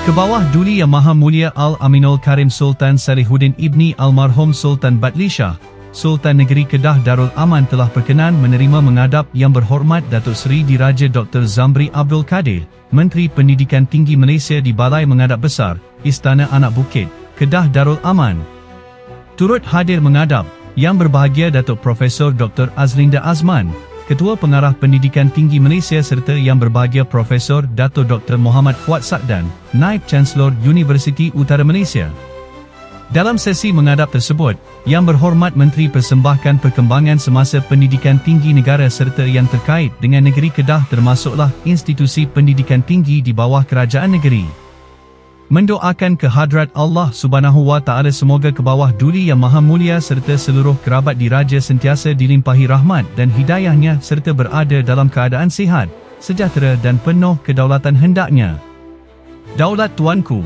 Ke bawah duli Yang Maha Mulia Al-Aminul Karim Sultan Salihuddin Ibni Almarhum Sultan Badli Shah, Sultan Negeri Kedah Darul Aman telah berkenan menerima menghadap Yang Berhormat Datuk Seri Diraja Dr. Zamri Abdul Kadir, Menteri Pendidikan Tinggi Malaysia di Balai Menghadap Besar, Istana Anak Bukit, Kedah Darul Aman. Turut hadir menghadap Yang Berbahagia Datuk Profesor Dr. Azlinda Azman, Ketua Pengarah Pendidikan Tinggi Malaysia serta Yang Berbahagia Profesor Dato' Dr. Muhammad Fuad Sakdan, Naib Chancellor Universiti Utara Malaysia. Dalam sesi menghadap tersebut, Yang Berhormat Menteri persembahkan perkembangan semasa pendidikan tinggi negara serta yang terkait dengan negeri Kedah termasuklah institusi pendidikan tinggi di bawah kerajaan negeri. Mendoakan kehadrat Allah Subhanahu Wa Taala semoga ke bawah duli Yang Maha Mulia serta seluruh kerabat diraja sentiasa dilimpahi rahmat dan hidayahnya serta berada dalam keadaan sihat, sejahtera dan penuh kedaulatan hendaknya. Daulat tuanku,